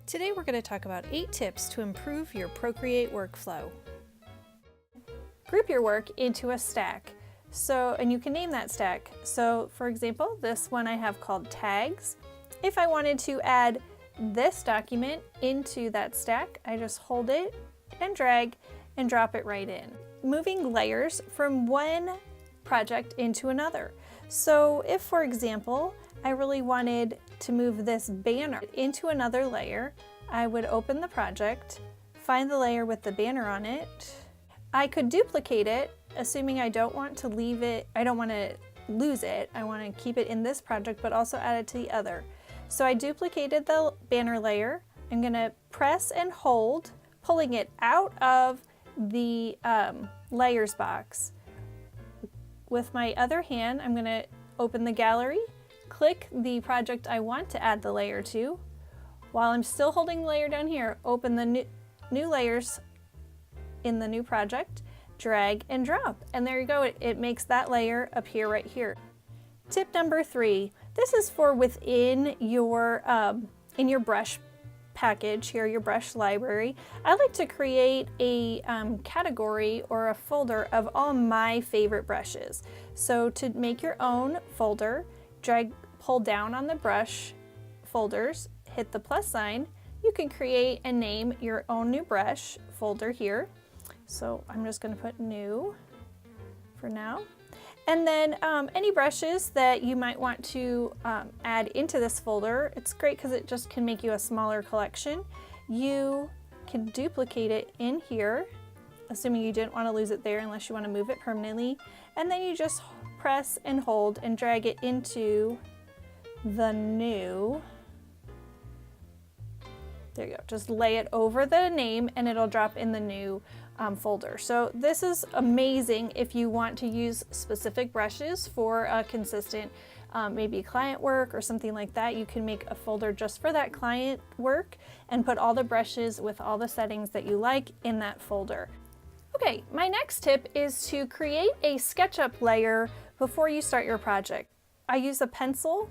Today we're going to talk about 8 tips to improve your Procreate workflow. Group your work into a stack. And you can name that stack. So for example, this one I have called tags. If I wanted to add this document into that stack, I just hold it and drag and drop it right in. Moving layers from one project into another. So if, for example, I really wanted to move this banner into another layer, I would open the project, find the layer with the banner on it. I could duplicate it, assuming I don't want to leave it, I don't want to lose it, I want to keep it in this project, but also add it to the other. So I duplicated the banner layer. I'm going to press and hold, pulling it out of the layers box. With my other hand, I'm going to open the gallery, click the project I want to add the layer to. While I'm still holding the layer down here, open the new layers in the new project, drag and drop. And there you go, it makes that layer appear right here. Tip number 3, this is for within your in your brush package here, your brush library. I like to create a category or a folder of all my favorite brushes. So to make your own folder, pull down on the brush folders, hit the plus sign. You can create and name your own new brush folder here. So I'm just going to put new for now. And then any brushes that you might want to add into this folder, it's great because it just can make you a smaller collection. You can duplicate it in here, assuming you didn't want to lose it there unless you want to move it permanently. And then you just press and hold and drag it into the new. There you go, just lay it over the name and it'll drop in the new folder. So this is amazing if you want to use specific brushes for a consistent maybe client work or something like that. You can make a folder just for that client work and put all the brushes with all the settings that you like in that folder. Okay, my next tip is to create a SketchUp layer before you start your project. I use a pencil,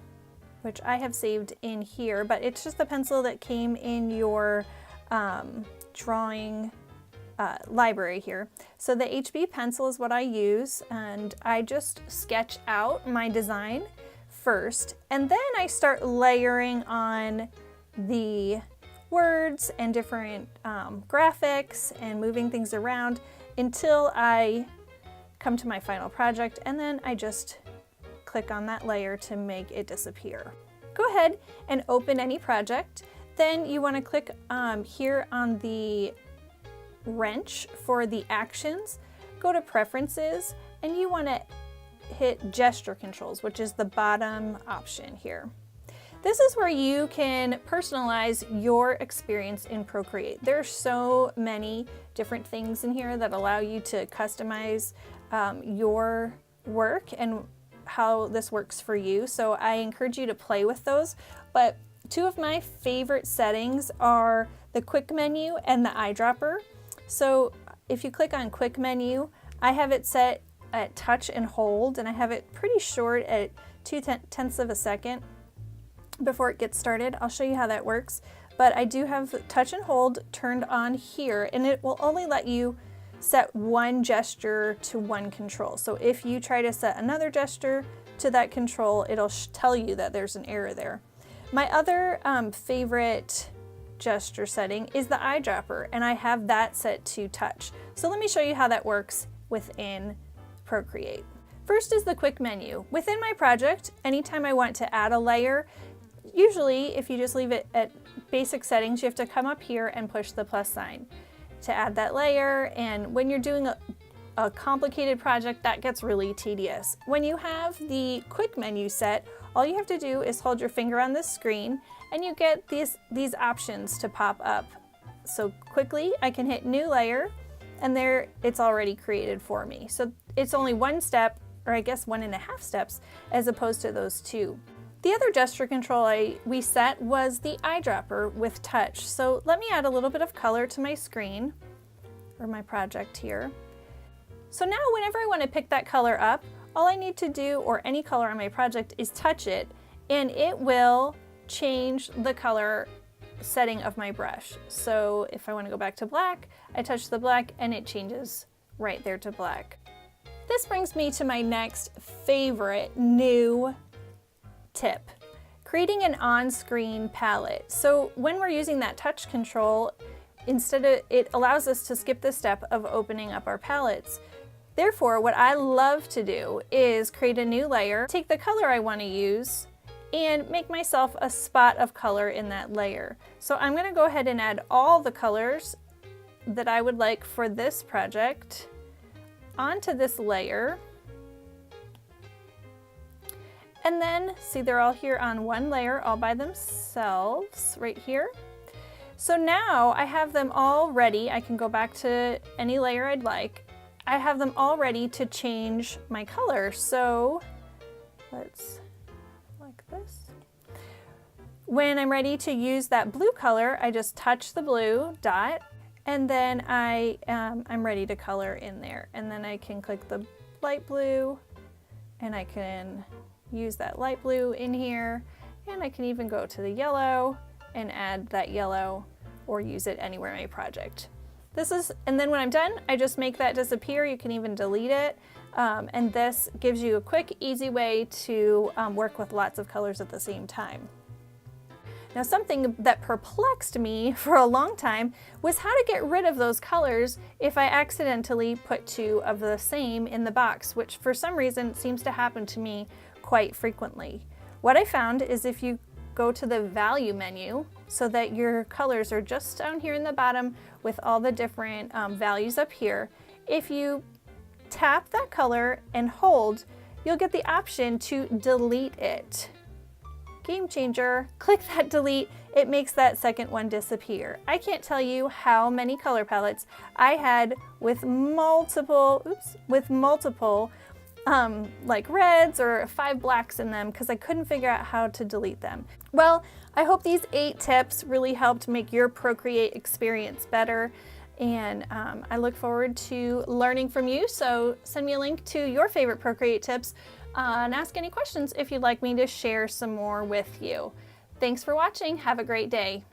which I have saved in here, but it's just the pencil that came in your drawing library here. So the HB pencil is what I use, and I just sketch out my design first, and then I start layering on the words and different graphics and moving things around until I come to my final project, and then I just click on that layer to make it disappear. Go ahead and open any project. Then you want to click here on the wrench for the actions, go to preferences, and you want to hit gesture controls, which is the bottom option here. This is where you can personalize your experience in Procreate. There's so many different things in here that allow you to customize your work and how this works for you. So I encourage you to play with those. But 2 of my favorite settings are the quick menu and the eyedropper. So if you click on quick menu, I have it set at touch and hold, and I have it pretty short at 0.2 of a second before it gets started. I'll show you how that works. But I do have touch and hold turned on here, and it will only let you set one gesture to one control. So if you try to set another gesture to that control, it'll tell you that there's an error there. My other favorite gesture setting is the eyedropper, and I have that set to touch. So let me show you how that works within Procreate. First is the quick menu. Within my project, anytime I want to add a layer, usually if you just leave it at basic settings, you have to come up here and push the plus sign to add that layer. And when you're doing a complicated project, that gets really tedious. When you have the quick menu set, all you have to do is hold your finger on the screen and you get these options to pop up. So quickly I can hit new layer, and there it's already created for me. So it's only 1 step, or I guess 1.5 steps, as opposed to those 2. The other gesture control we set was the eyedropper with touch. So let me add a little bit of color to my screen, or my project here. So now whenever I want to pick that color up, all I need to do, or any color on my project, is touch it, and it will change the color setting of my brush. So if I want to go back to black, I touch the black and it changes right there to black. This brings me to my next favorite new tip, creating an on-screen palette. So when we're using that touch control, it allows us to skip the step of opening up our palettes. Therefore, what I love to do is create a new layer, take the color I want to use, and make myself a spot of color in that layer. So I'm going to go ahead and add all the colors that I would like for this project onto this layer. And then, see, they're all here on one layer all by themselves right here. So now I have them all ready. I can go back to any layer I'd like. I have them all ready to change my color. So let's like this. When I'm ready to use that blue color, I just touch the blue dot, and then I'm ready to color in there. And then I can click the light blue, and I can use that light blue in here, and I can even go to the yellow and add that yellow or use it anywhere in my project. And then when I'm done, I just make that disappear. You can even delete it. And this gives you a quick, easy way to work with lots of colors at the same time. Now, something that perplexed me for a long time was how to get rid of those colors if I accidentally put two of the same in the box, which for some reason seems to happen to me quite frequently. What I found is if you go to the value menu so that your colors are just down here in the bottom with all the different values up here, if you tap that color and hold, you'll get the option to delete it. Game changer, click that delete, it makes that second one disappear. I can't tell you how many color palettes I had with multiple like reds or 5 blacks in them because I couldn't figure out how to delete them. Well, I hope these 8 tips really helped make your Procreate experience better, and I look forward to learning from you. So send me a link to your favorite Procreate tips and ask any questions if you'd like me to share some more with you. Thanks for watching. Have a great day.